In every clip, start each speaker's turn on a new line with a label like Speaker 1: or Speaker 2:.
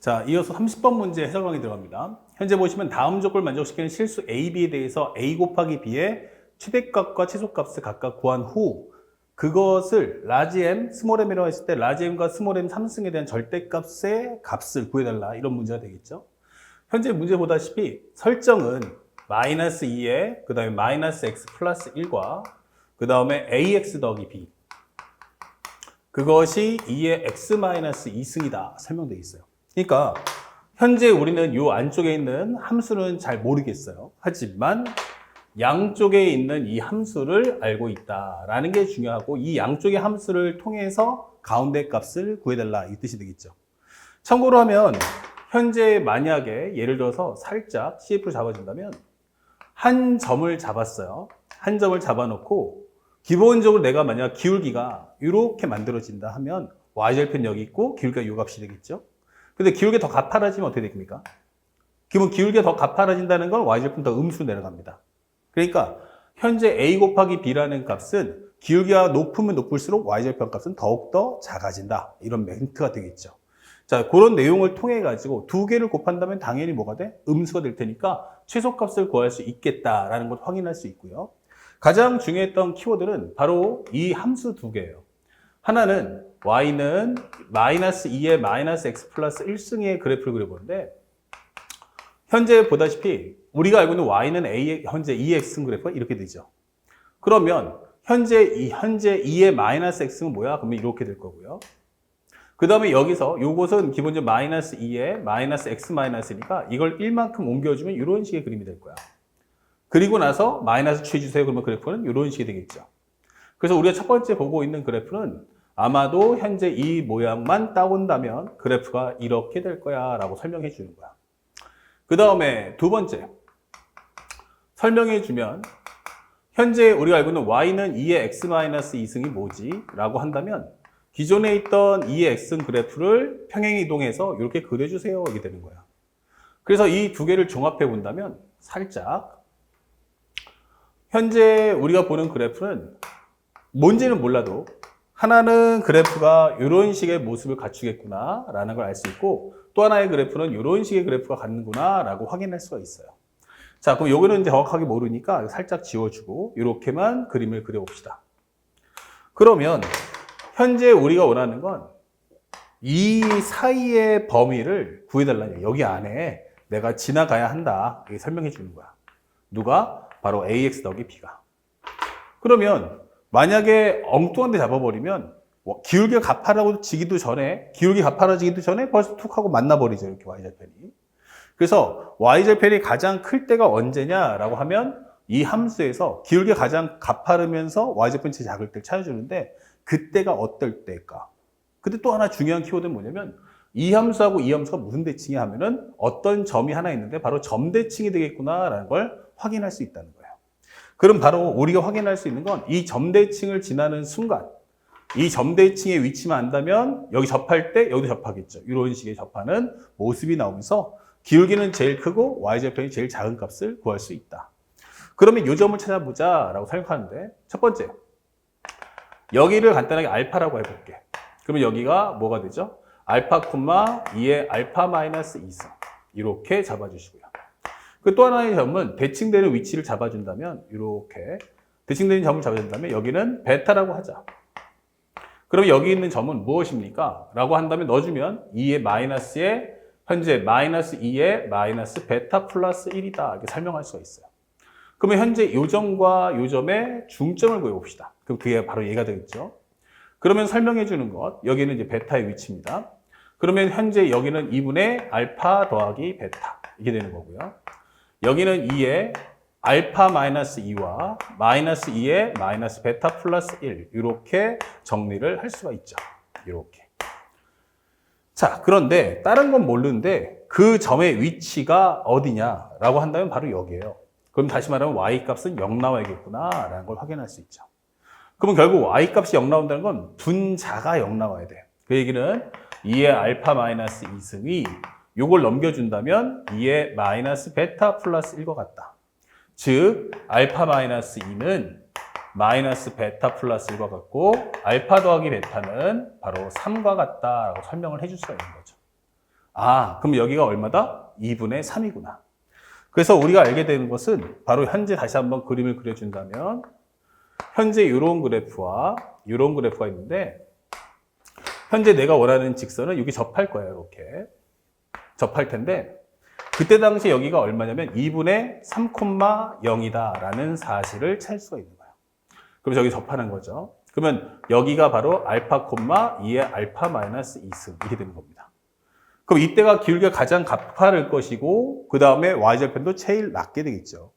Speaker 1: 자, 이어서 30번 문제 해설 강의 들어갑니다. 현재 보시면 다음 조건을 만족시키는 실수 A, B에 대해서 A 곱하기 B의 최대값과 최소값을 각각 구한 후 그것을 라지 M, 스몰 m이라고 했을 때 라지 M과 스몰 M 3승에 대한 절대값의 값을 구해달라 이런 문제가 되겠죠. 현재 문제 보다시피 설정은 마이너스 2에 그 다음에 마이너스 x 플러스 1과 그 다음에 ax 더하기 b 그것이 2의 x 마이너스 2승이다 설명되어 있어요. 그러니까 현재 우리는 이 안쪽에 있는 함수는 잘 모르겠어요. 하지만 양쪽에 있는 이 함수를 알고 있다라는 게 중요하고 이 양쪽의 함수를 통해서 가운데 값을 구해달라 이 뜻이 되겠죠. 참고로 하면 현재 만약에 예를 들어서 살짝 CF를 잡아준다면 한 점을 잡았어요. 한 점을 잡아놓고 기본적으로 내가 만약 기울기가 이렇게 만들어진다 하면 y절편 여기 있고 기울기가 요 값이 되겠죠. 근데 기울기가 더 가파라지면 어떻게 됩니까? 기본 기울기가 더 가파라진다는 건 y절편 더 음수로 내려갑니다. 그러니까 현재 a 곱하기 b라는 값은 기울기가 높으면 높을수록 y절편 값은 더욱더 작아진다. 이런 멘트가 되겠죠. 자, 그런 내용을 통해 가지고 두 개를 곱한다면 당연히 뭐가 돼? 음수가 될 테니까 최소값을 구할 수 있겠다라는 걸 확인할 수 있고요. 가장 중요했던 키워드는 바로 이 함수 두 개예요. 하나는 y는 마이너스 2의 마이너스 x 플러스 1승의 그래프를 그려보는데 현재 보다시피 우리가 알고 있는 y는 현재 2x승 그래프가 이렇게 되죠. 그러면 현재 2의 마이너스 x는 뭐야? 그러면 이렇게 될 거고요. 그 다음에 여기서 요것은 기본적으로 마이너스 2에 마이너스 x 마이너스니까 이걸 1만큼 옮겨주면 이런 식의 그림이 될 거야. 그리고 나서 마이너스 취해주세요. 그러면 그래프는 이런 식이 되겠죠. 그래서 우리가 첫 번째 보고 있는 그래프는 아마도 현재 이 모양만 따온다면 그래프가 이렇게 될 거야 라고 설명해 주는 거야. 그 다음에 두 번째 설명해 주면 현재 우리가 알고 있는 y는 2의 x 마이너스 2승이 뭐지? 라고 한다면 기존에 있던 2의 x승 그래프를 평행 이동해서 이렇게 그려주세요. 이게 되는 거야. 그래서 이 두 개를 종합해 본다면 살짝 현재 우리가 보는 그래프는 뭔지는 몰라도 하나는 그래프가 이런 식의 모습을 갖추겠구나 라는 걸 알 수 있고 또 하나의 그래프는 이런 식의 그래프가 갖는구나 라고 확인할 수가 있어요. 자, 그럼 요거는 이제 정확하게 모르니까 살짝 지워주고 이렇게만 그림을 그려봅시다. 그러면 현재 우리가 원하는 건 이 사이의 범위를 구해달라는 여기 안에 내가 지나가야 한다. 이렇게 설명해 주는 거야. 누가? 바로 ax 더하기 b가. 그러면 만약에 엉뚱한 데 잡아버리면 기울기가 가파라지기도 전에 벌써 툭 하고 만나버리죠. 이렇게 y절편이. 그래서 y절편이 가장 클 때가 언제냐라고 하면 이 함수에서 기울기가 가장 가파르면서 y절편이 제일 작을 때를 찾아주는데 그때가 어떨 때일까? 근데 또 하나 중요한 키워드는 뭐냐면 이 함수하고 이 함수가 무슨 대칭이야 하면은 어떤 점이 하나 있는데 바로 점 대칭이 되겠구나라는 걸 확인할 수 있다는 거예요. 그럼 바로 우리가 확인할 수 있는 건 이 점 대칭을 지나는 순간 이 점 대칭의 위치만 안다면 여기 접할 때 여기도 접하겠죠. 이런 식의 접하는 모습이 나오면서 기울기는 제일 크고 y절편이 제일 작은 값을 구할 수 있다. 그러면 이 점을 찾아보자 라고 생각하는데 첫 번째 여기를 간단하게 알파라고 해볼게. 그러면 여기가 뭐가 되죠? 알파 콤마 2의 알파 마이너스 2승 이렇게 잡아주시고요. 그 또 하나의 점은 대칭되는 위치를 잡아준다면 이렇게 대칭되는 점을 잡아준다면 여기는 베타라고 하자. 그럼 여기 있는 점은 무엇입니까? 라고 한다면 넣어주면 2의 마이너스에 현재 마이너스 2의 마이너스 베타 플러스 1이다 이렇게 설명할 수가 있어요. 그러면 현재 요 점과 요 점의 중점을 구해봅시다. 그럼 그게 바로 얘가 되겠죠. 그러면 설명해 주는 것, 여기는 이제 베타의 위치입니다. 그러면 현재 여기는 2분의 알파 더하기 베타 이게 되는 거고요. 여기는 2의 알파 마이너스 2와 마이너스 2의 마이너스 베타 플러스 1 이렇게 정리를 할 수가 있죠. 이렇게. 자, 그런데 다른 건 모르는데 그 점의 위치가 어디냐라고 한다면 바로 여기예요. 그럼 다시 말하면 y값은 0 나와야겠구나라는 걸 확인할 수 있죠. 그러면 결국 y값이 0 나온다는 건 분자가 0 나와야 돼요. 그 얘기는 2의 알파 마이너스 2승이 요걸 넘겨준다면 2의 마이너스 베타 플러스 1과 같다. 즉 알파 마이너스 2는 마이너스 베타 플러스 1과 같고 알파 더하기 베타는 바로 3과 같다라고 설명을 해줄 수가 있는 거죠. 아, 그럼 여기가 얼마다? 2분의 3이구나. 그래서 우리가 알게 되는 것은 바로 현재 다시 한번 그림을 그려준다면 현재 이런 그래프와 이런 그래프가 있는데 현재 내가 원하는 직선은 여기 접할 거예요. 이렇게 접할 텐데 그때 당시 여기가 얼마냐면 2분의 3,0이다 라는 사실을 찾을 수가 있는 거예요. 그럼 저기 접하는 거죠. 그러면 여기가 바로 알파, 2의 알파 마이너스 2승 이렇게 되는 겁니다. 그럼 이때가 기울기가 가장 가파를 것이고 그 다음에 y절편도 제일 낮게 되겠죠.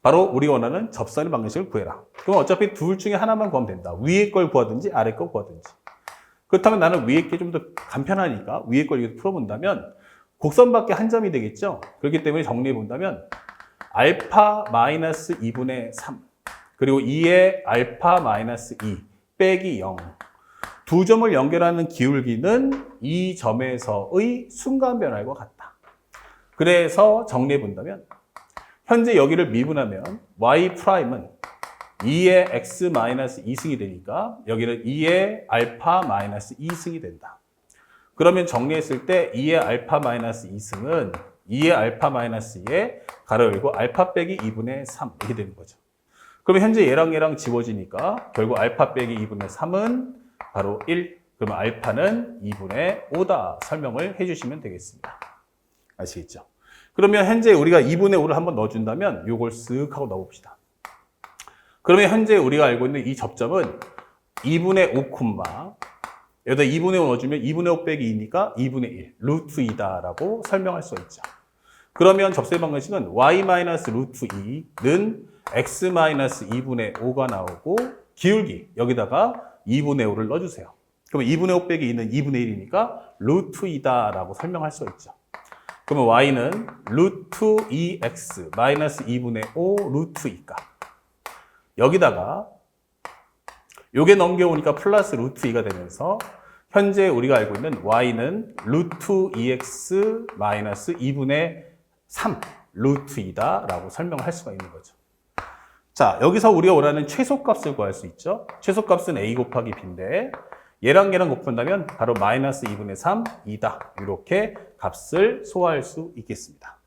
Speaker 1: 바로 우리가 원하는 접선의 방정식을 구해라. 그럼 어차피 둘 중에 하나만 구하면 된다. 위에 걸 구하든지 아래 걸 구하든지. 그렇다면 나는 위에 게 좀 더 간편하니까 위에 걸 풀어본다면 곡선밖에 한 점이 되겠죠. 그렇기 때문에 정리해 본다면 알파 마이너스 2분의 3 그리고 2의 알파 마이너스 2 빼기 0 두 점을 연결하는 기울기는 이 점에서의 순간 변화와 같다. 그래서 정리해 본다면 현재 여기를 미분하면 y'은 2의 x 마이너스 2승이 되니까 여기는 2의 알파 마이너스 2승이 된다. 그러면 정리했을 때 2의 알파 마이너스 2승은 2의 알파 마이너스 2에 가로 열고 알파 빼기 2분의 3 이렇게 되는 거죠. 그러면 현재 얘랑 지워지니까 결국 알파 빼기 2분의 3은 바로 1. 그러면 알파는 2분의 5다 설명을 해주시면 되겠습니다. 아시겠죠? 그러면 현재 우리가 2분의 5를 한번 넣어준다면 이걸 쓱 하고 넣어봅시다. 그러면 현재 우리가 알고 있는 이 접점은 2분의 5, 여기다 2분의 5 넣어주면 2분의 5 빼기 2니까 2분의 1, 루트 2다라고 설명할 수 있죠. 그러면 접선의 방정식은 y-루트 2는 x-2분의 5가 나오고 기울기 여기다가 2분의 5를 넣어주세요. 그러면 2분의 5 빼기 2는 2분의 1이니까 루트 2다라고 설명할 수 있죠. 그러면 y는 루트 2x 마이너스 2분의 5 루트 2가 여기다가 요게 넘겨오니까 플러스 루트 2가 되면서 현재 우리가 알고 있는 y는 루트 2x 마이너스 2분의 3 루트 2다 라고 설명을 할 수가 있는 거죠. 자, 여기서 우리가 원하는 최소값을 구할 수 있죠. 최소값은 a 곱하기 b인데 얘랑 곱한다면 바로 마이너스 2분의 3, 2다. 이렇게 값을 소화할 수 있겠습니다.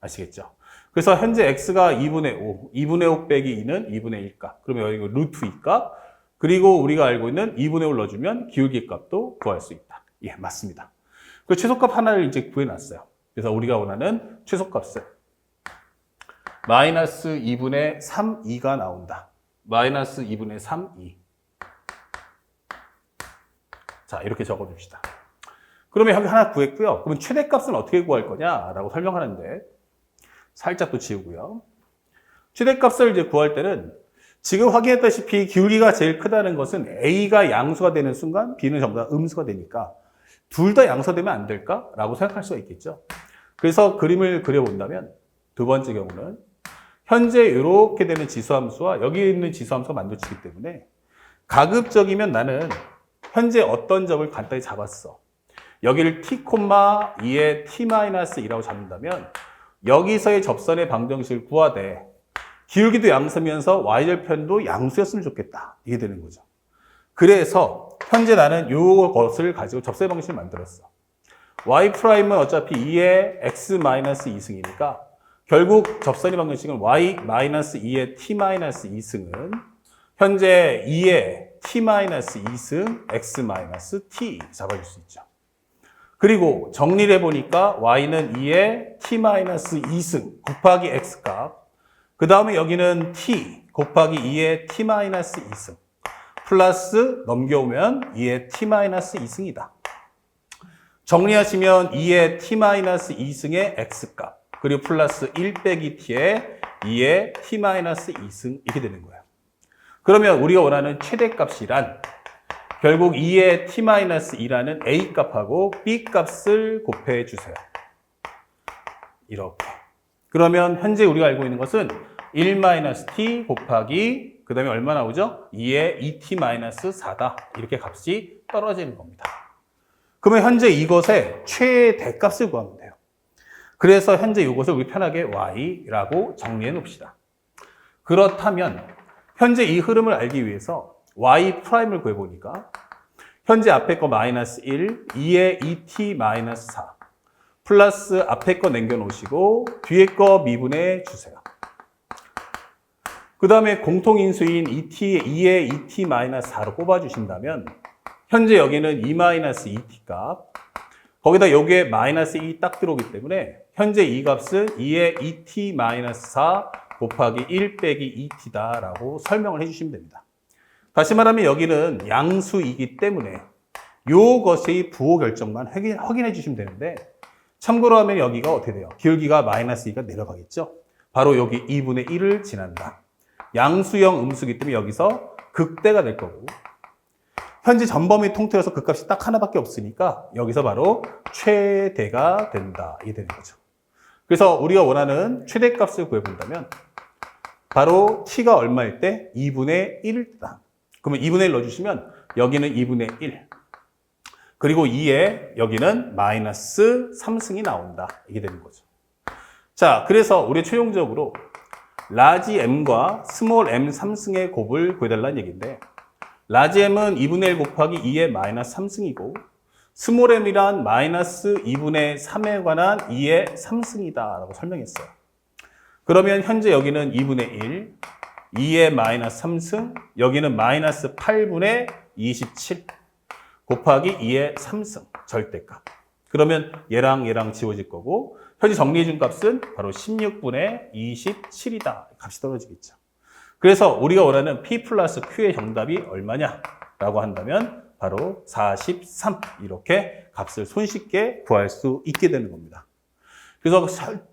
Speaker 1: 아시겠죠? 그래서 현재 x가 2분의 5, 2분의 5 빼기 2는 2분의 1값. 그러면 여기 루트 2값. 그리고 우리가 알고 있는 2분의 5를 넣어주면 기울기 값도 구할 수 있다. 예, 맞습니다. 그 최소값 하나를 이제 구해놨어요. 그래서 우리가 원하는 최소값은 마이너스 2분의 3, 2가 나온다. 마이너스 2분의 3, 2. 자, 이렇게 적어줍시다. 그러면 여기 하나 구했고요. 그러면 최대값은 어떻게 구할 거냐라고 설명하는데 살짝 또 지우고요. 최대값을 이제 구할 때는 지금 확인했다시피 기울기가 제일 크다는 것은 A가 양수가 되는 순간 B는 전부 다 음수가 되니까 둘 다 양수되면 안 될까라고 생각할 수가 있겠죠. 그래서 그림을 그려본다면 두 번째 경우는 현재 이렇게 되는 지수함수와 여기 있는 지수함수가 만들어지기 때문에 가급적이면 나는 현재 어떤 점을 간단히 잡았어. 여기를 t, 2의 t-2라고 잡는다면 여기서의 접선의 방정식을 구하되 기울기도 양수면서 y절편도 양수였으면 좋겠다. 이게 되는 거죠. 그래서 현재 나는 이것을 가지고 접선의 방식을 만들었어. y'은 어차피 2의 x-2승이니까 결국 접선의 방정식은 y-2의 t-2승은 현재 2의 t-2승 x-t 잡아줄 수 있죠. 그리고 정리를 해보니까 y는 2의 t-2승 곱하기 x값 그 다음에 여기는 t 곱하기 2의 t-2승 플러스 넘겨오면 2의 t-2승이다. 정리하시면 2의 t-2승의 x값 그리고 플러스 1 빼기 t의 2의 t-2승 이렇게 되는 거예요. 그러면 우리가 원하는 최대값이란 결국 2의 t-2라는 a값하고 b값을 곱해주세요. 이렇게. 그러면 현재 우리가 알고 있는 것은 1-t 곱하기 그 다음에 얼마 나오죠? 2의 2t-4다. 이렇게 값이 떨어지는 겁니다. 그러면 현재 이것의 최대값을 구하면 돼요. 그래서 현재 이것을 우리 편하게 y라고 정리해 놓읍시다. 그렇다면 현재 이 흐름을 알기 위해서 y'을 구해보니까 현재 앞에 거 마이너스 1, 2의 2t-4 플러스 앞에 거 남겨놓으시고 뒤에 거 미분해 주세요. 그 다음에 공통인수인 2의 2t-4로 꼽아주신다면 현재 여기는 2-2t 값, 거기다 여기에 마이너스 2 딱 들어오기 때문에 현재 이 값은 2의 2t-4 곱하기 1 빼기 2t다 라고 설명을 해주시면 됩니다. 다시 말하면 여기는 양수이기 때문에 이것의 부호 결정만 확인해 주시면 되는데, 참고로 하면 여기가 어떻게 돼요? 기울기가 마이너스 2가 내려가겠죠? 바로 여기 2분의 1을 지난다. 양수형 음수기 때문에 여기서 극대가 될 거고, 현재 전범위 통틀어서 그 값이 딱 하나밖에 없으니까 여기서 바로 최대가 된다. 이게 되는 거죠. 그래서 우리가 원하는 최대값을 구해본다면 바로 t가 얼마일 때? 2분의 1일 때다. 그러면 2분의 1 넣어주시면 여기는 2분의 1. 그리고 2에 여기는 마이너스 3승이 나온다. 이게 되는 거죠. 자, 그래서 우리 최종적으로 라지 m과 스몰 m 3승의 곱을 구해달라는 얘기인데, 라지 m은 2분의 1 곱하기 2의 마이너스 3승이고 스몰 m이란 마이너스 2분의 3에 관한 2의 3승이다 라고 설명했어요. 그러면 현재 여기는 2분의 1, 2의 마이너스 3승, 여기는 마이너스 8분의 27 곱하기 2의 3승 절대값. 그러면 얘랑 지워질 거고 현재 정리해준 값은 바로 16분의 27이다. 값이 떨어지겠죠. 그래서 우리가 원하는 P 플러스 Q의 정답이 얼마냐 라고 한다면 바로 43 이렇게 값을 손쉽게 구할 수 있게 되는 겁니다. 그래서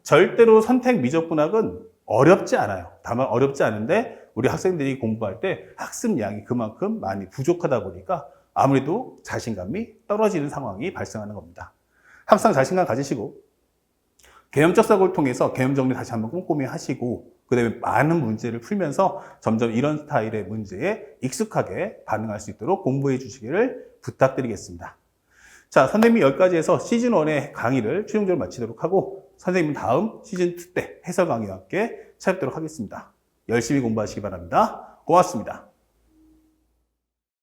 Speaker 1: 절대로 선택 미적분학은 어렵지 않아요. 다만 어렵지 않은데 우리 학생들이 공부할 때 학습량이 그만큼 많이 부족하다 보니까 아무래도 자신감이 떨어지는 상황이 발생하는 겁니다. 항상 자신감 가지시고 개념적 사고를 통해서 개념 정리 다시 한번 꼼꼼히 하시고 그 다음에 많은 문제를 풀면서 점점 이런 스타일의 문제에 익숙하게 반응할 수 있도록 공부해 주시기를 부탁드리겠습니다. 자, 선생님이 여기까지 해서 시즌1의 강의를 최종적으로 마치도록 하고 선생님은 다음 시즌2 때 해설 강의와 함께 찾도록 하겠습니다. 열심히 공부하시기 바랍니다. 고맙습니다.